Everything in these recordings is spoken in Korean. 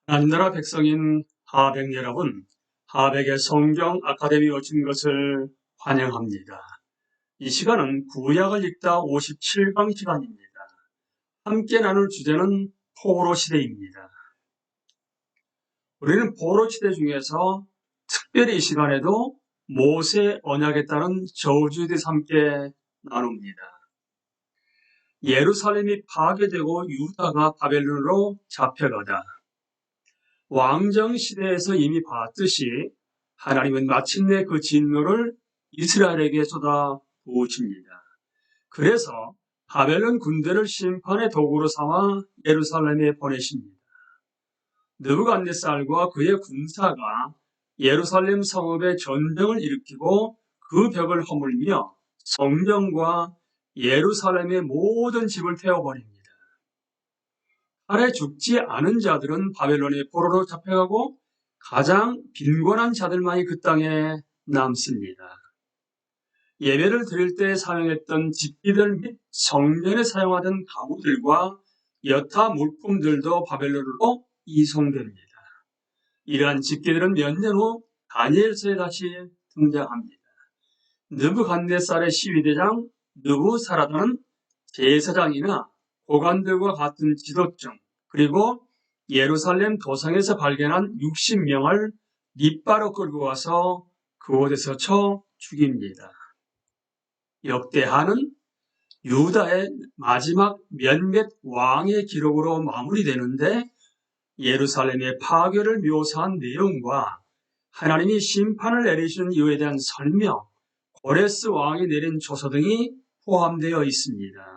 하나님 나라 백성인 하백 여러분, 하백의 성경 아카데미 오신 것을 환영합니다. 이 시간은 구약을 읽다 57강 시간입니다. 함께 나눌 주제는 포로 시대입니다. 우리는 포로 시대 중에서 특별히 이 시간에도 모세 언약에 따른 저주에 대해서 함께 나눕니다. 예루살렘이 파괴되고 유다가 바벨론으로 잡혀가다 왕정 시대에서 이미 봤듯이 하나님은 마침내 그 진노를 이스라엘에게 쏟아 부으십니다. 그래서 바벨론 군대를 심판의 도구로 삼아 예루살렘에 보내십니다. 느부갓네살과 그의 군사가 예루살렘 성읍에 전쟁을 일으키고 그 벽을 허물며 성전과 예루살렘의 모든 집을 태워버립니다. 칼에 죽지 않은 자들은 바벨론의 포로로 잡혀가고 가장 빈곤한 자들만이 그 땅에 남습니다. 예배를 드릴 때 사용했던 집기들 및 성전에 사용하던 가구들과 여타 물품들도 바벨론으로 이송됩니다. 이러한 집기들은 몇 년 후 다니엘서에 다시 등장합니다. 느부갓네살의 시위대장 느부사라다는 제사장이나 고관들과 같은 지도층, 그리고 예루살렘 도상에서 발견한 60명을 립바로 끌고 와서 그곳에서 쳐 죽입니다. 역대하는 유다의 마지막 몇몇 왕의 기록으로 마무리되는데 예루살렘의 파괴를 묘사한 내용과 하나님이 심판을 내리시는 이유에 대한 설명, 고레스 왕이 내린 조서 등이 포함되어 있습니다.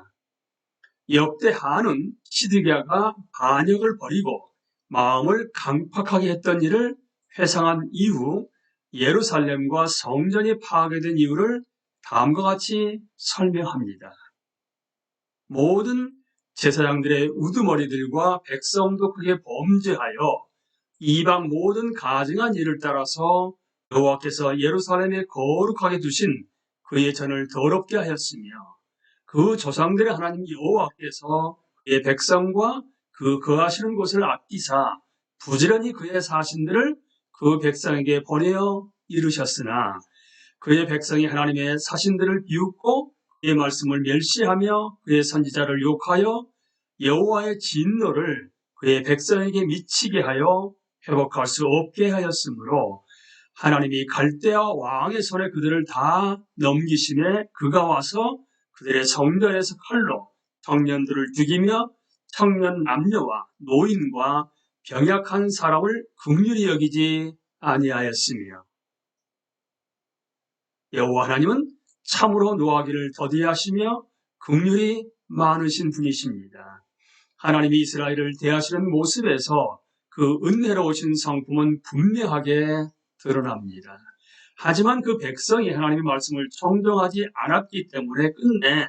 역대하는 시드기야가 반역을 벌이고 마음을 강팍하게 했던 일을 회상한 이후 예루살렘과 성전이 파괴된 이유를 다음과 같이 설명합니다. 모든 제사장들의 우두머리들과 백성도 크게 범죄하여 이방 모든 가증한 일을 따라서 여호와께서 예루살렘에 거룩하게 두신 그의 전을 더럽게 하였으며 그 조상들의 하나님 여호와께서 그의 백성과 그 거하시는 곳을 아끼사 부지런히 그의 사신들을 그 백성에게 보내어 이루셨으나 그의 백성이 하나님의 사신들을 비웃고 그의 말씀을 멸시하며 그의 선지자를 욕하여 여호와의 진노를 그의 백성에게 미치게 하여 회복할 수 없게 하였으므로 하나님이 갈대아 왕의 손에 그들을 다 넘기심에 그가 와서 그들의 성전에서 칼로 청년들을 죽이며 청년 남녀와 노인과 병약한 사람을 긍휼히 여기지 아니하였으며 여호와 하나님은 참으로 노하기를 더디하시며 긍휼이 많으신 분이십니다. 하나님이 이스라엘을 대하시는 모습에서 그 은혜로우신 성품은 분명하게 드러납니다. 하지만 그 백성이 하나님의 말씀을 청정하지 않았기 때문에 끝내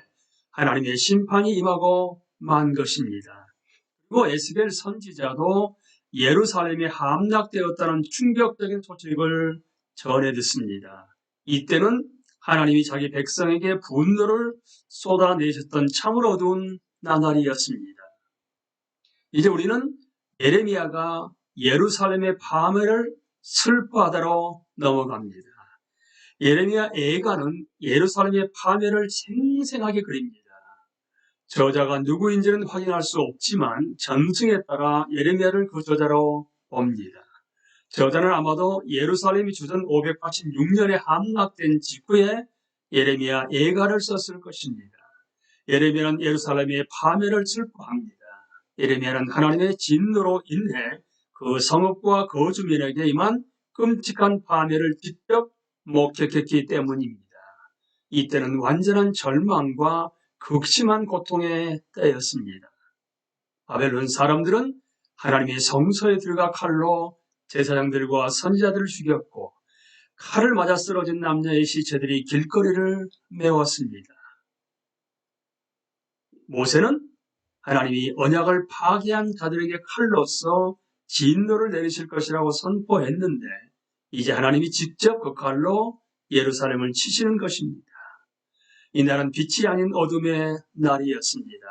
하나님의 심판이 임하고 만 것입니다. 그리고 에스겔 선지자도 예루살렘이 함락되었다는 충격적인 소식을 전해 듣습니다. 이때는 하나님이 자기 백성에게 분노를 쏟아내셨던 참으로 어두운 나날이었습니다. 이제 우리는 예레미야가 예루살렘의 파멸을 슬퍼하다로 넘어갑니다. 예레미야 애가는 예루살렘의 파멸을 생생하게 그립니다. 저자가 누구인지는 확인할 수 없지만 전승에 따라 예레미야를 그 저자로 봅니다. 저자는 아마도 예루살렘이 주전 586년에 함락된 직후에 예레미야 애가를 썼을 것입니다. 예레미야는 예루살렘의 파멸을 슬퍼합니다. 예레미야는 하나님의 진노로 인해 그 성읍과 거주민에게 임한 끔찍한 파멸을 직접 목격했기 때문입니다. 이때는 완전한 절망과 극심한 고통의 때였습니다. 바벨론 사람들은 하나님의 성소에 들어가 칼로 제사장들과 선지자들을 죽였고 칼을 맞아 쓰러진 남녀의 시체들이 길거리를 메웠습니다. 모세는 하나님이 언약을 파괴한 자들에게 칼로서 진노를 내리실 것이라고 선포했는데 이제 하나님이 직접 그 칼로 예루살렘을 치시는 것입니다. 이날은 빛이 아닌 어둠의 날이었습니다.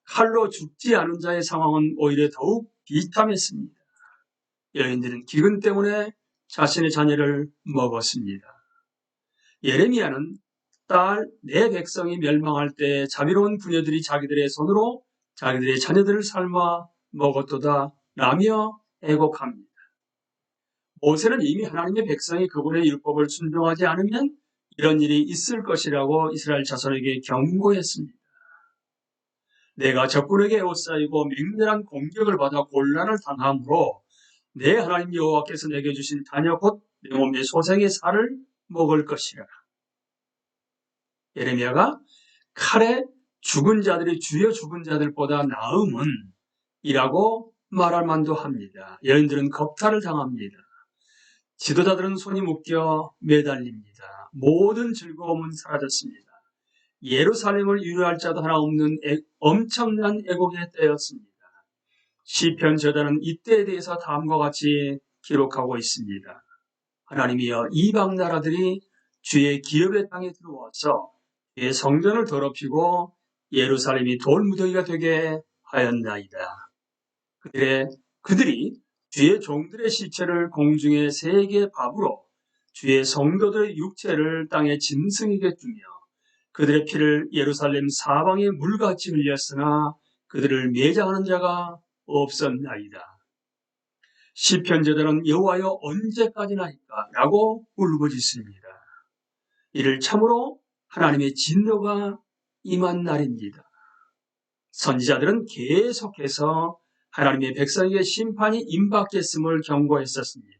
칼로 죽지 않은 자의 상황은 오히려 더욱 비참했습니다. 여인들은 기근 때문에 자신의 자녀를 먹었습니다. 예레미야는 딸 내 백성이 멸망할 때 자비로운 부녀들이 자기들의 손으로 자기들의 자녀들을 삶아 먹었도다 라며 애곡합니다. 모세는 이미 하나님의 백성이 그분의 율법을 순종하지 않으면 이런 일이 있을 것이라고 이스라엘 자손에게 경고했습니다. 내가 적군에게 에워싸이고 맹렬한 공격을 받아 곤란을 당함으로 내 하나님 여호와께서 내게 주신 자녀 곧 내 몸의 소생의 살을 먹을 것이라. 예레미야가 칼에 죽은 자들이 주여 죽은 자들보다 나음은 이라고 말할 만도 합니다. 여인들은 겁탈을 당합니다. 지도자들은 손이 묶여 매달립니다. 모든 즐거움은 사라졌습니다. 예루살렘을 위로할 자도 하나 없는 엄청난 애곡의 때였습니다. 시편 저자는 이때에 대해서 다음과 같이 기록하고 있습니다. 하나님이여, 이방 나라들이 주의 기업의 땅에 들어와서 주의 성전을 더럽히고 예루살렘이 돌무더기가 되게 하였나이다. 그들이 주의 종들의 시체를 공중의 새에게 밥으로 주의 성도들의 육체를 땅에 짐승에게 주며 그들의 피를 예루살렘 사방에 물같이 흘렸으나 그들을 매장하는 자가 없었나이다. 시편 저자는 여호와여 언제까지나이까 라고 울부짖습니다. 이를 참으로 하나님의 진노가 임한 날입니다. 선지자들은 계속해서 하나님의 백성에게 심판이 임박했음을 경고했었습니다.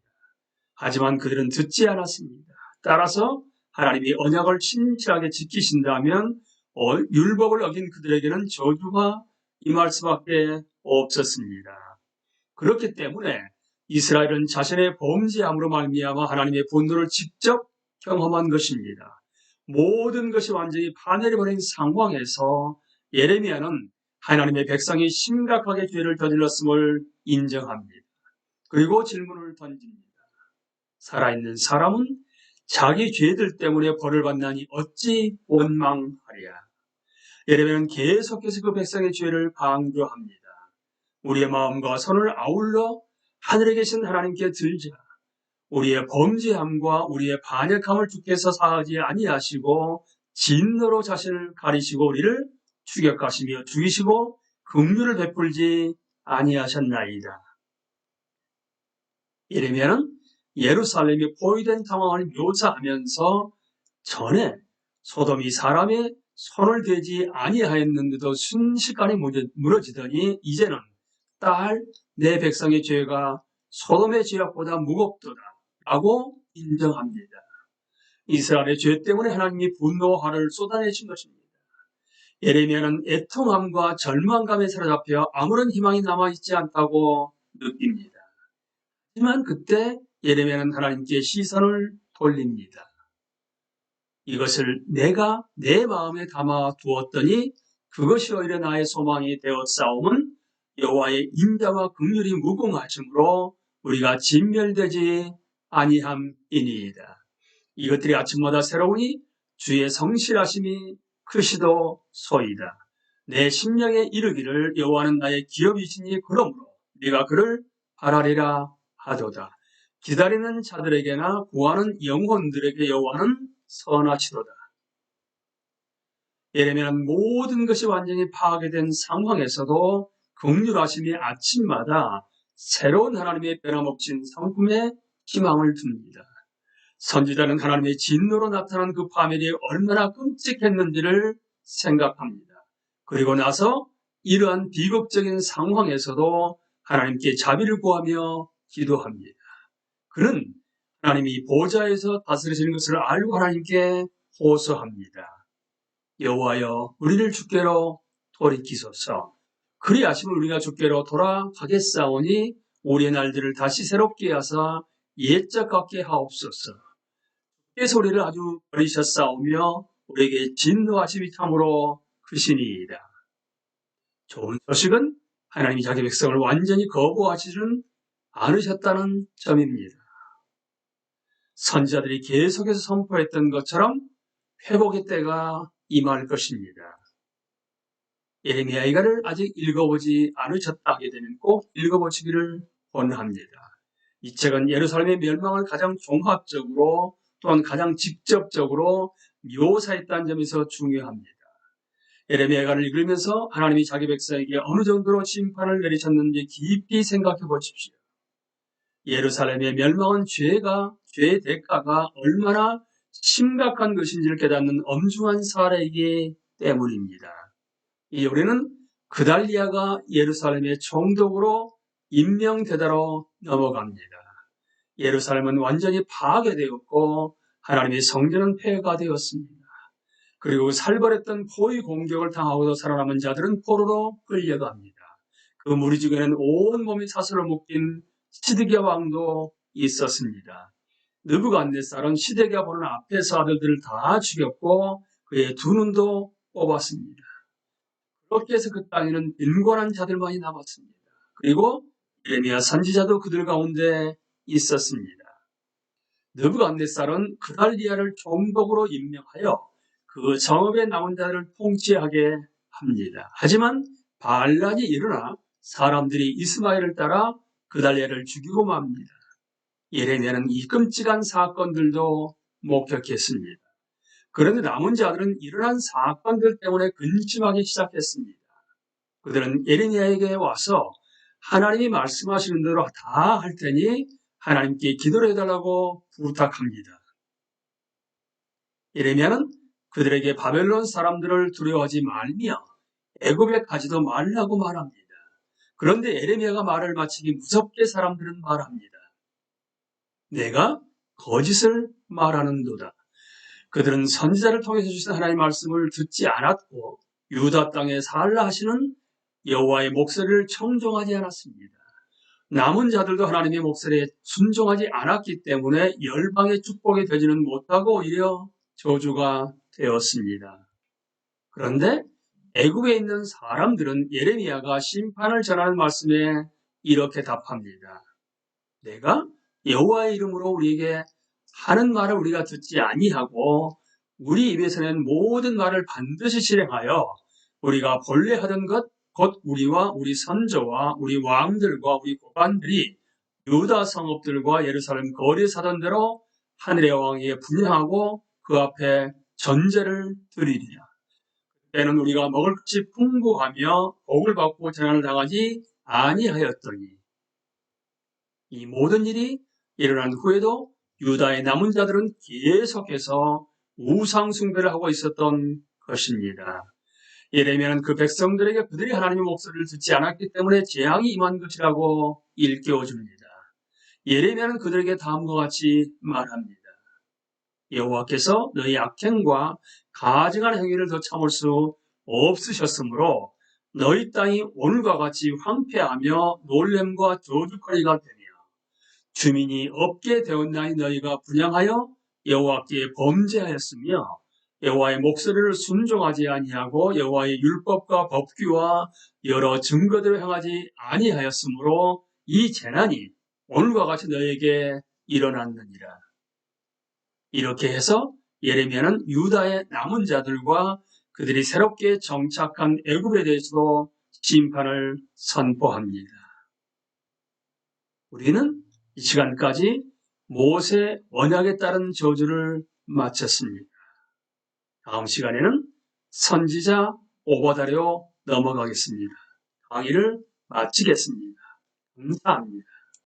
하지만 그들은 듣지 않았습니다. 따라서 하나님이 언약을 신실하게 지키신다면 율법을 어긴 그들에게는 저주가 임할 수밖에 없었습니다. 그렇기 때문에 이스라엘은 자신의 범죄함으로 말미암아 하나님의 분노를 직접 경험한 것입니다. 모든 것이 완전히 파멸해버린 상황에서 예레미야는 하나님의 백성이 심각하게 죄를 저질렀음을 인정합니다. 그리고 질문을 던집니다. 살아있는 사람은 자기 죄들 때문에 벌을 받나니 어찌 원망하랴. 예레미야는 계속해서 그 백성의 죄를 강조합니다. 우리의 마음과 손을 아울러 하늘에 계신 하나님께 들자. 우리의 범죄함과 우리의 반역함을 주께서 사하지 아니하시고 진노로 자신을 가리시고 우리를 추격하시며 죽이시고 긍휼을 베풀지 아니하셨나이다. 예레미야는 예루살렘이 포위된 상황을 묘사하면서 전에 소돔이 사람의 손을 대지 아니하였는데도 순식간에 무너지더니 이제는 딸 내 백성의 죄가 소돔의 죄악보다 무겁도다 라고 인정합니다. 이스라엘의 죄 때문에 하나님이 분노와 화를 쏟아내신 것입니다. 예레미야는 애통함과 절망감에 사로잡혀 아무런 희망이 남아있지 않다고 느낍니다. 하지만 그때 예레미야는 하나님께 시선을 돌립니다. 이것을 내가 내 마음에 담아 두었더니 그것이 오히려 나의 소망이 되었사옴은 여호와의 인자와 긍휼이 무궁하심으로 우리가 진멸되지 아니함이니이다. 이것들이 아침마다 새로우니 주의 성실하심이 크시도소이다. 내 심령에 이르기를 여호와는 나의 기업이시니 그러므로 네가 그를 바라리라 하도다. 기다리는 자들에게나 구하는 영혼들에게 여호와는 선하시도다. 예레미야는 모든 것이 완전히 파괴된 상황에서도 긍휼하심이 아침마다 새로운 하나님의 변함없인 성품에 희망을 둡니다. 선지자는 하나님의 진노로 나타난 그 파멸이 얼마나 끔찍했는지를 생각합니다. 그리고 나서 이러한 비극적인 상황에서도 하나님께 자비를 구하며 기도합니다. 그는 하나님이 보좌에서 다스리시는 것을 알고 하나님께 호소합니다. 여호와여, 우리를 주께로 돌이키소서. 그리하시면 우리가 주께로 돌아가겠사오니 우리의 날들을 다시 새롭게 하사 옛적 같게 하옵소서. 주의 소리를 아주 버리셨사오며 우리에게 진노하심이 참으로 크시니이다. 좋은 소식은 하나님이 자기 백성을 완전히 거부하시지는 않으셨다는 점입니다. 선지자들이 계속해서 선포했던 것처럼 회복의 때가 임할 것입니다. 예레미야 이가를 아직 읽어보지 않으셨다 하게 되면 꼭 읽어보시기를 권합니다. 이 책은 예루살렘의 멸망을 가장 종합적으로 또한 가장 직접적으로 묘사했다는 점에서 중요합니다. 예레미야를 읽으면서 하나님이 자기 백성에게 어느 정도로 심판을 내리셨는지 깊이 생각해 보십시오. 예루살렘의 멸망은 죄의 대가가 얼마나 심각한 것인지를 깨닫는 엄중한 사례이기 때문입니다. 이 우리는 그달리아가 예루살렘의 총독으로 임명되다로 넘어갑니다. 예루살렘은 완전히 파괴되었고 하나님의 성전은 폐허가 되었습니다. 그리고 살벌했던 포위 공격을 당하고도 살아남은 자들은 포로로 끌려갑니다. 그 무리 중에는 온몸이 사슬로 묶인 시드기야 왕도 있었습니다. 느부갓네살은 시드기야 보는 앞에서 아들들을 다 죽였고 그의 두 눈도 뽑았습니다. 그렇게 해서 그 땅에는 빈곤한 자들만이 남았습니다. 그리고 예레미야 선지자도 그들 가운데 있었습니다. 느부갓네살은 그달리아를 총독으로 임명하여 그 성읍에 남은 자들을 통치하게 합니다. 하지만 반란이 일어나 사람들이 이스마엘을 따라 그달리아를 죽이고 맙니다. 예레미야는 이 끔찍한 사건들도 목격했습니다. 그런데 남은 자들은 일어난 사건들 때문에 근심하기 시작했습니다. 그들은 예레미야에게 와서 하나님이 말씀하시는 대로 다 할 테니 하나님께 기도를 해달라고 부탁합니다. 예레미야는 그들에게 바벨론 사람들을 두려워하지 말며 애굽에 가지도 말라고 말합니다. 그런데 예레미야가 말을 마치기 무섭게 사람들은 말합니다. 내가 거짓을 말하는도다. 그들은 선지자를 통해서 주신 하나님의 말씀을 듣지 않았고 유다 땅에 살라 하시는 여호와의 목소리를 청종하지 않았습니다. 남은 자들도 하나님의 목소리에 순종하지 않았기 때문에 열방의 축복이 되지는 못하고 오히려 저주가 되었습니다. 그런데 애굽에 있는 사람들은 예레미야가 심판을 전하는 말씀에 이렇게 답합니다. 내가 여호와의 이름으로 우리에게 하는 말을 우리가 듣지 아니하고 우리 입에서 낸 모든 말을 반드시 실행하여 우리가 본래 하던 것 곧 우리와 우리 선조와 우리 왕들과 우리 고관들이 유다 성읍들과 예루살렘 거리에 사던 대로 하늘의 왕에게 분향하고 그 앞에 전제를 드리리라. 때는 우리가 먹을 것이 풍부하며 복을 받고 재난을 당하지 아니하였더니 이 모든 일이 일어난 후에도 유다의 남은 자들은 계속해서 우상 숭배를 하고 있었던 것입니다. 예레미야는 그 백성들에게 그들이 하나님의 목소리를 듣지 않았기 때문에 재앙이 임한 것이라고 일깨워줍니다. 예레미야는 그들에게 다음과 같이 말합니다. 여호와께서 너희 악행과 가증한 행위를 더 참을 수 없으셨으므로 너희 땅이 오늘과 같이 황폐하며 놀램과 저주거리가 되며 주민이 없게 되었나니 너희가 분향하여 여호와께 범죄하였으며 여호와의 목소리를 순종하지 아니하고 여호와의 율법과 법규와 여러 증거들을 행하지 아니하였으므로 이 재난이 오늘과 같이 너희에게 일어났느니라. 이렇게 해서 예레미야는 유다의 남은 자들과 그들이 새롭게 정착한 애굽에 대해서도 심판을 선포합니다. 우리는 이 시간까지 모세 언약에 따른 저주를 마쳤습니다. 다음 시간에는 선지자 오바댜로 넘어가겠습니다. 강의를 마치겠습니다. 감사합니다.